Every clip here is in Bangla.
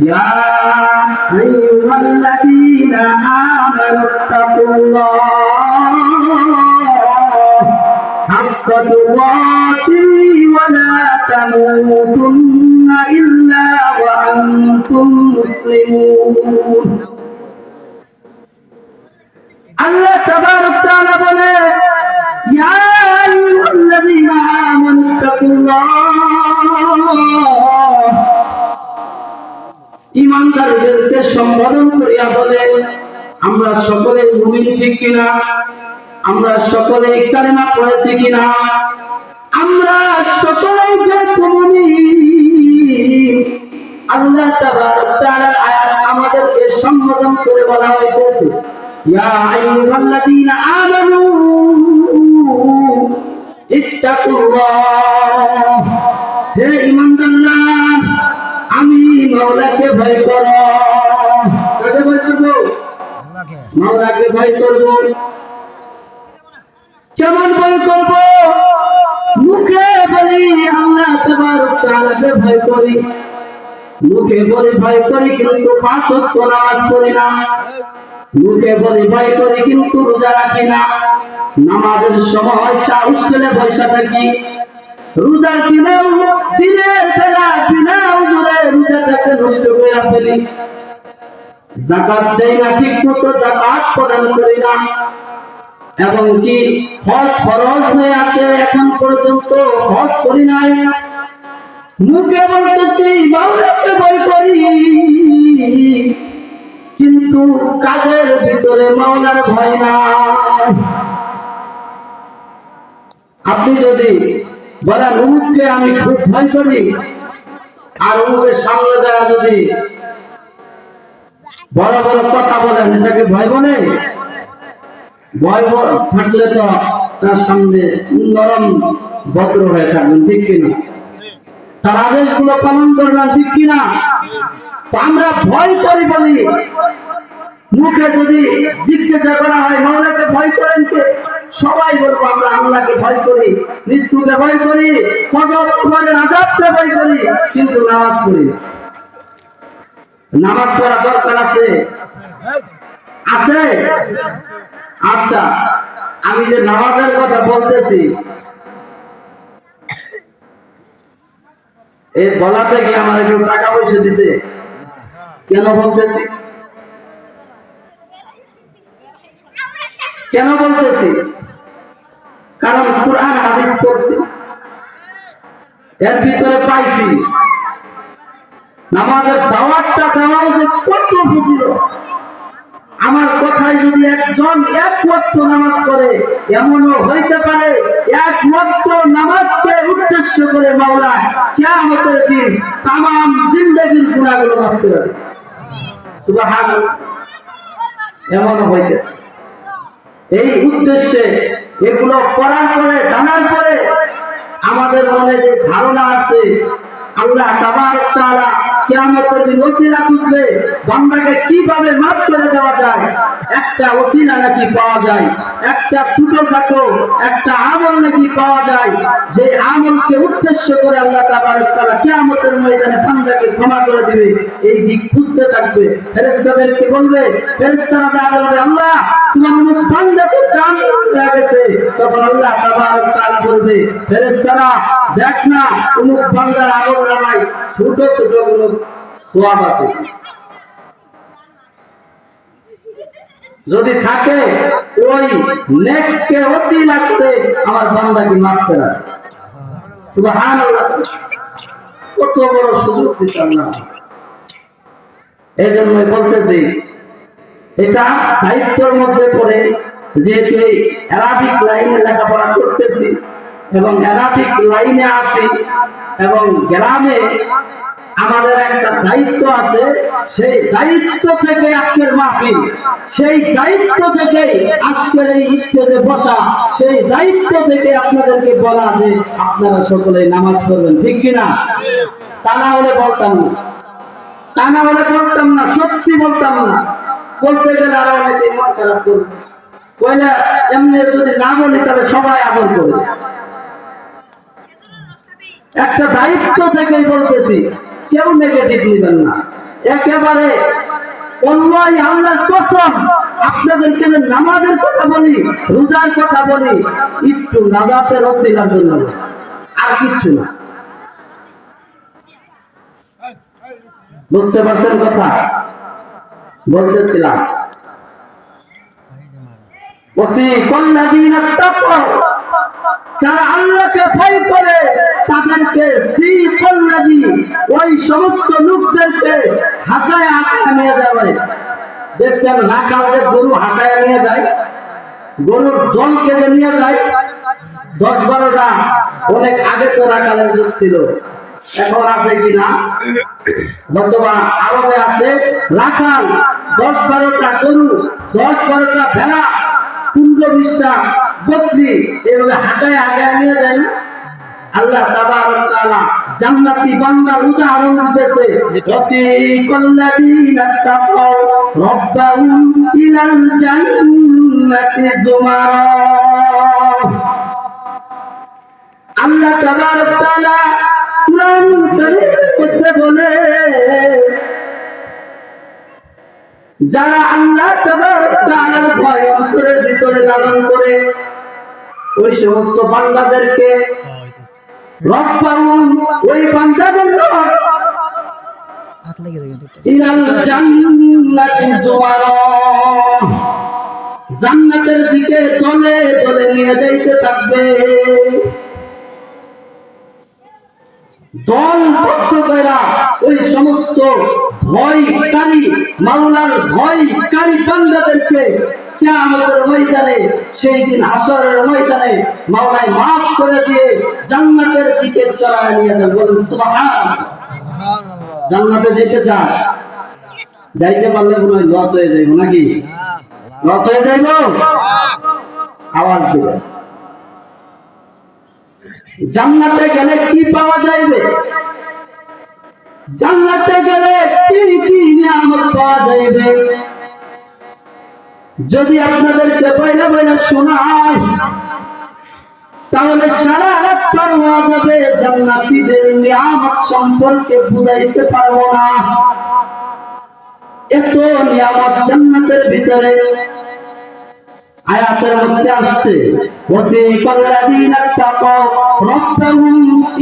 ইয়া আইয়ুহাল্লাযীনা আমানুত্তাকুল্লাহ হাক্কা তুকাতিহি ওয়া লা তামুতুন্না ইল্লা ওয়া আনতুম মুসলিমুন। আল্লাহ তাবারক তাআলা বলে, ইয়া আইয়ুহাল্লাযীনা আমানুত্তাকুল্লাহ, ঈমানদারদেরকে সম্বোধন করিয়া বলে, আমরা সকলে মুমিন ঠিক কিনা? আমরা সকলে কালেমা পড়েছি কিনা? আমরা সকলে যে মুমিন। আল্লাহ তাবারক তাআলার আয়াত আমাদেরকে সম্বোধন করে বলা হয়েছে, ইয়া আইয়ুহাল্লাযীনা আমানু ইত্তাকুল্লাহ, হে ঈমানদাররা, আমি মাওলাকে ভয় করো। কাকে ভয় করব? মাওলাকে ভয় করব। কেমন ভয় করব? মুখে বলি আল্লাহ তাবারক তাআলাকে ভয় করি, মুখে বলি ভয় করি কিন্তু পাঁচ ওয়াক্ত নামাজ পড়ি না, মুখে বলি ভয় করি কিন্তু রোজা রাখি না, নামাজের সময় চা হোস্টেলে বসে থাকি, রোজা দিনেও দিনের বেলা বিনা উজরে রোজাটাকে নষ্ট করে ফেলি, যাকাত দেই না ঠিক মতো, যাকাত প্রদান করি না, এবং কি হজ ফরজ হয়ে আছে এখন পর্যন্ত হজ করি নাই। মুখে বলতেছি মাওলাকে ভয় করি কিন্তু কাজের ভিতরে মাওলার ভয় নাই। আপনি যদি বলেন মুখকে আমি খুব ভয় করি, আর মুখের সামনে যায় যদি বড় বড় কথা বলেন, এটাকে ভয় বলে? ভয় থাকলে তো তার সামনে নরম ভদ্র হয়ে থাকবেন, ঠিক কিনা? তার আদেশগুলো পালন করবেন, ঠিক কিনা? আমরা ভয় করি বলি, মুখে যদি জিজ্ঞাসা করা হয় মাওলাকে ভয় করেন কে, সবাই বলবো আমরা আল্লাহকে ভয় করি, মৃত্যুকে ভয় করি, কবরের আযাবকে ভয় করি, কিন্তু নামাজ পড়ি না। নামাজ পড়া দরকার আছে? আছে? আচ্ছা, আমি যে নামাজের কথা বলতেছি, এই বলাতে কি আমার একটু টাকা পয়সা দিছে? কেন বলতেছি? কেন বলতেছি? কারণ কুরআন হাদিস পড়ছি, এর ভিতরে পাইছি নামাজের দাওয়াতটা দেওয়া যে কত ফজিলত। আমার কথায় যদি একজন এক ওয়াক্ত নামাজ পড়ে, এমনও হইতে পারে এক ওয়াক্ত নামাজকে উদ্দেশ্য করে মাওলা কিয়ামতের দিন তামাম জিন্দেগীর গুনাহগুলো মাফ করে দেবে। সুবহানাল্লাহ। এমনও হইতে পারে। এই উদ্দেশ্যে এগুলো পড়ার পরে, জানার পরে আমাদের মনে যে ধারণা আছে আল্লাহ তাবারক তাআলা কিয়ামতের দিন ওসিলা খুঁজবে, বান্দাকে কিভাবে মাফ করে দেওয়া যায়, একটা ওসিলা নাকি পাওয়া যায়, একটা ছোটখাটো একটা আমল নাকি পাওয়া যায়, যে আমলকে উদ্দেশ্য করে আল্লাহ তাবারক তাআলা কিয়ামতের ময়দানে বান্দাকে ক্ষমা করে দিবে। এই দিক খুঁজতে থাকবে, ফেরেশতাদেরকে বলবে, ফেরেশতারা যা বলবে আল্লাহ তোমার অমুক বান্দা তো জান্নাতে হয়ে গেছে, তখন আল্লাহ তাবারক তাআলা বলবে ফেরেশতারা দেখ না অমুক বান্দার আমল নামায় ছোট ছোট কোনো সওয়াব আছে, যদি থাকে ওই নেককে ওসিলা করে আমার বান্দাকে মাফ করে। সুবহানাল্লাহ। কত বড় সুযোগ দিছে আল্লাহ। এই জন্যই বলতেছি এটা দায়িত্বের মধ্যে পড়ে, যেহেতু এই অ্যারাবিক লাইনে লেখাপড়া করতেছি এবং অ্যারাবিক লাইনে আছি এবং গ্রামে আমাদের একটা দায়িত্ব আছে, সেই দায়িত্ব থেকে আজকের মাহফিল, সেই দায়িত্ব থেকে আজকের এই স্টেজে বসা, সেই দায়িত্ব থেকে আপনাদেরকে বলা যে আপনারা সকলে নামাজ পড়বেন, ঠিক কিনা? তা না হলে বলতাম না, তা না হলে বলতাম না, সত্যি বলতাম না। বলতে গেলে আরো অনেকে মন খারাপ করবে, বলে এমনি যদি না বলি তাহলে সবাই আদর করবে। একটা দায়িত্ব থেকে বলতেছি, কেউ নেগেটিভ নেবেন না। একেবারে অন্যায় আল্লাহর কসম আপনাদেরকে নামাজের কথা বলি, রোজার কথা বলি, একটু নাজাতের ওসিলার জন্য, আর কিছু না। বুঝতে পারছেন কথা বলতেছিলাম? যারা আল্লাহকে ভয় করে তাদেরকে ওই সমস্ত লোকদেরকে হাঁটায় হাঁটায় নিয়ে যাবে। দেখছেন রাখাল যে গরু হাঁটায় নিয়ে যায়, গরুর দলকে যে নিয়ে যায় 10-12টা, অনেক আগে তো রাখালের যুগ ছিল, এখন আছে কিনা বর্তমান আরবে আছে। রাখাল 10-12টা গরু, 10-12টা ভেড়া, 15-20টা বকরি এভাবে হাঁটায় হাঁটায় নিয়ে যায় না। আল্লাহ তাবারক তাআলা জান্নাতি বান্দার উদাহরণ দিতেছে, ওয়াসিকাল্লাযীনা তাকাউ রাব্বাহুম ইলাল জান্নাতি যুমারা। আল্লাহ তাবারক তাআলা কুরআন কারীমের মধ্যে বলে, যারা আল্লাহ তাবারক তাআলার ভয় অন্তরের ভিতরে লালন করে ওই সমস্ত বান্দাদেরকে রব্বাহুম, ওই বান্দাদের রব ইলাল জান্নাতি যুমারা, জান্নাতের দিকে দলে দলে নিয়ে যাইতে থাকবে। দলবদ্ধ কইরা ওই সমস্ত ভয়কারী, মাওলার ভয়কারী বান্দাদেরকে কিয়ামতের ময়দানে, সেই দিন হাসরের ময়দানে মাওলাই মাফ করে দিয়ে জান্নাতের দিকে চড়ায় নিয়ে যান। বলেন সুবহানাল্লাহ। জান্নাতে যেতে চায়, যাইতে পারলে মনে হয় লস হয়ে যাইব, নাকি লস হয়ে যাইব? আওয়াজ দিবে। জান্নাতে গেলে কি পাওয়া যাইবে? জান্নাতে গেলে কি কি নিয়ামত পাওয়া যাইবে? যদি আপনাদেরকে বইলা বইলা শোনাই তাহলে সারা রাত পার হওয়া যাবে, জান্নাতীদের নিয়ামত সম্পর্কে বুঝাইতে পারবো না। এত নিয়ামত জান্নাতের ভিতরে। আয়াতের মধ্যে আসছে, ওয়াসিকাল্লাযীনা তাকাউ রাব্বাহুম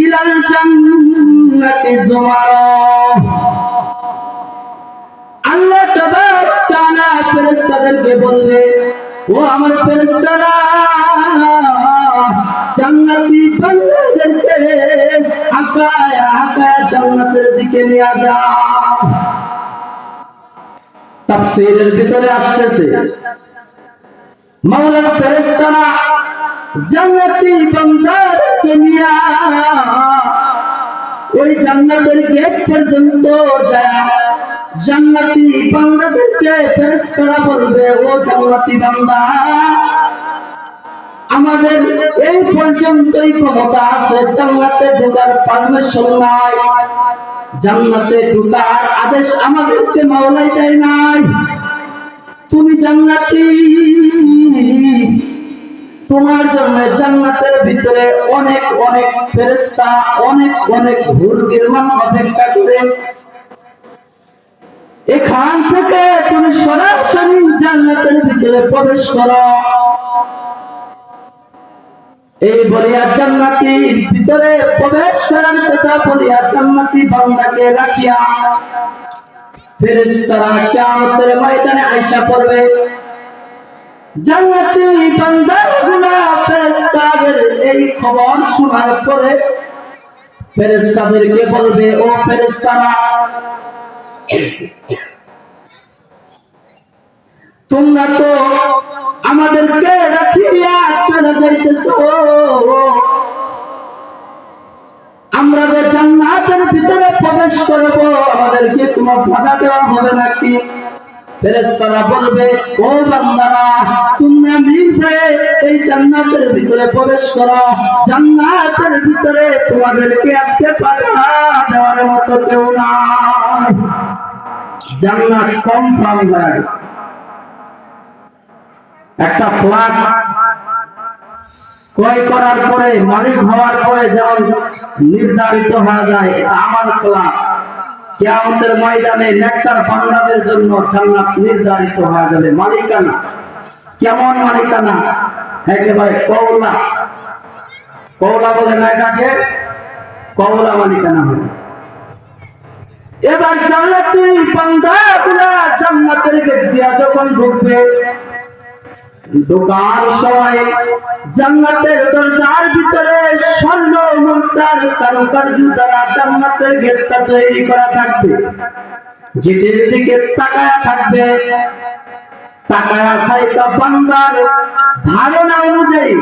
ইলাল জান্নাতি যুমারা। আল্লাহ তাবারক তাআলা ফেরেশতাদেরকে বলবে, ও আমার ফেরেশতারা, জান্নাতি বান্দাদেরকে হাঁটায় হাঁটায় জান্নাতের দিকে নিয়ে যাও। তাফসীরের ভিতরে আসছে, মাওলানা ফেরেশতারা জান্নাতি বান্দাদেরকে নিয়ে ওই জান্নাতের গেট পর্যন্ত যায়। জান্নাতি বান্দাদেরকে ফেরেশতারা বলবে, ও জান্নাতি বান্দা, আমাদের এই পর্যন্তই ক্ষমতা আছে, জান্নাতে ঢোকার পারমিশন নাই, জান্নাতে ঢোকার আদেশ আমাদেরকে মাওলাই দেয় নাই। তুমি জান্নাতি, তোমার জন্য জান্নাতের ভিতরে অনেক অনেক ফেরেশতা, অনেক অনেক হুর গিরমান অপেক্ষা করে। এখান থেকে তুমি সরাসরি জান্নাতের ভিতরে প্রবেশ করো। এই বলিয়া জান্নাতের ভিতরে প্রবেশ করার কথা বলিয়া জান্নাতি বান্দাকে রাখিয়া ফেরেশতারা কিয়ামতের ময়দানে আইসা পড়বে। জান্নাতি বান্দাগুলো ফেরেশতাদের এই খবর শোনার পরে ফেরেশতাদেরকে বলবে, ও ফেরেশতারা, তোমরা তো আমাদেরকে রাখিয়া চলে যাইতেছো, আমরা যে জান্নাতের ভিতরে প্রবেশ করব আমাদেরকে কোনো বাধা দেওয়া হবে নাকি? ফেরেশতারা বলবে, ও বান্দারা, তোমরা নির্ভয়ে এই জান্নাতের ভিতরে প্রবেশ করো। জান্নাতের ভিতরে তোমাদেরকে আজকে বাধা দেওয়ার মতো কেউ নাই। জান্নাত কনফার্ম হয়ে গেছে। একটা ফ্ল্যাট ক্রয় করার পরে, মালিক হওয়ার পরে যেমন নির্ধারিত হয়ে যায়, এটা আমার ফ্ল্যাট, কিয়ামতের ময়দানে নেককার বান্দাদের জন্য জান্নাত নির্ধারিত হয়ে যাবে। মালিকানা কেমন মালিকানা? একেবারে কওলা কওলা বলে না এটাকে, কওলা মালিকানা হবে। এবার জান্নাতি বান্দাগুলা জান্নাতের গেট দিয়া যখন ঢুকবে, ঢোকার সময় জান্নাতের দরজার ভিতরে স্বর্ণ মুক্তার কারুকার্য দ্বারা জান্নাতের গেটটা তৈরি করা থাকবে। গেটের দিকে তাকায়া থাকবে, তাকায়া থাকা বান্দার ধারণা অনুযায়ী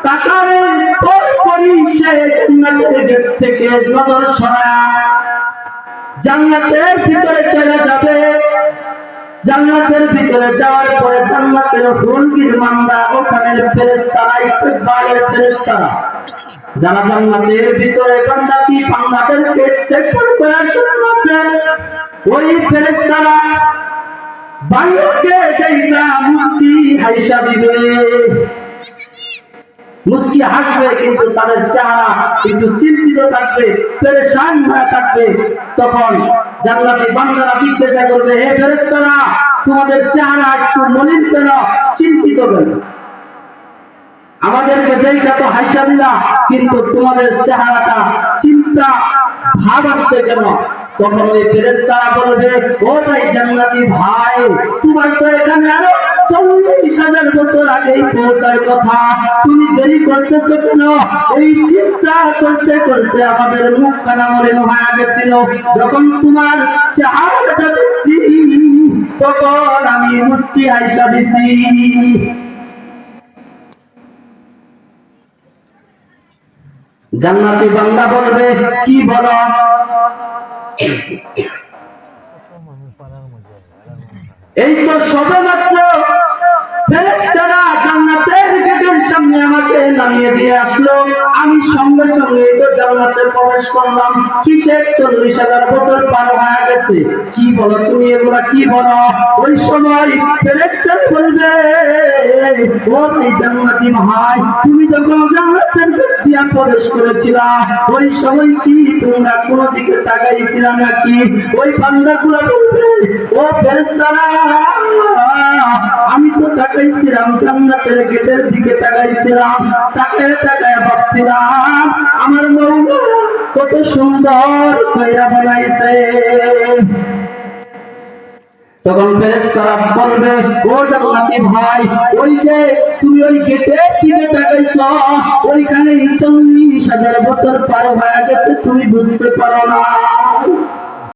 তাকানোর পরপরই সে জান্নাতের গেট থেকে নজর সরায়া জান্নাতের ভিতরে চলে যাবে। জান্নাতের ভিতরে যাওয়ার পরে জান্নাতের হুলকির বান্দা, ওখানে ফেরেশতারা, ইস্তেকবালের ফেরেশতারা যারা জান্নাতের ভিতরে বান্দাকে বান্দাদেরকে ইস্তেকবাল করার জন্য আছে, ওই ফেরেশতারা বান্দাকে যেইটা মুস্কি হাসা দিবে, মুস্কি হাসবে, কিন্তু তাদের চেহারা একটু চিন্তিত থাকবে, পেরেশান হয়ে থাকবে। তখন জান্নাতি বান্দারা জিজ্ঞাসা করবে, হে ফেরেশতারা, তোমাদের চেহারা একটু মলিন কেন, চিন্তিত কেন? আমাদেরকে দেখে তো হাসা দিলা, কিন্তু তোমাদের চেহারাটা চিন্তা ভাব আসছে কেন? তখন ওই ফেরেশতারা বলবে, ও ভাই জান্নাতি ভাই, তোমার তো এখানে আরো 40,000 বছর আগেই পৌঁছার কথা, তুমি দেরি করতেছো কেন? এই চিন্তা করতে করতে আমাদের মুখ কানা মলিন হয়ে গেছিল। যখন তোমার চেহারাটা দেখছি, তখন আমি মুস্কি হাসা দিছি। জান্নাতি বান্দা বলবে, কি বলো? এই তো সবেমাত্র ফেরেশতারা জান্নাতের গেটের সামনে আমাকে নামিয়ে দিয়ে আসলো, আমি সঙ্গে সঙ্গে তো জান্নাতে প্রবেশ করলাম। কিসের 40,000 বছর পার হয়ে গেছে? কি বলো তুমি এগুলা, কি বলো? ওই সময় ফেরেশতারা বলবে, ও ভাই জান্নাতি ভাই, তুমি যখন জান্নাতের গেট দিয়া প্রবেশ করেছিলা, ওই সময় কি তোমরা কোন দিকে তাকাইছিলা নাকি? ওই বান্দাগুলো বলবে, ও ফেরেশতারা, আমি তো তাকাইছিলাম জান্নাতের গেটের দিকে, তাকাইছিলাম, তাকায় তাকায় ভাবছিলাম আমার মৌলা কত সুন্দর কইরা বানাইছে। তখন ফেরেশতারা বলবে, ও জান্নাতি ভাই, ওই যে তুমি ওই গেটের দিকে তাকাইছো, ওইখানে 40,000 বছর পার হয়ে গেছে, তুমি বুঝতে পারো না।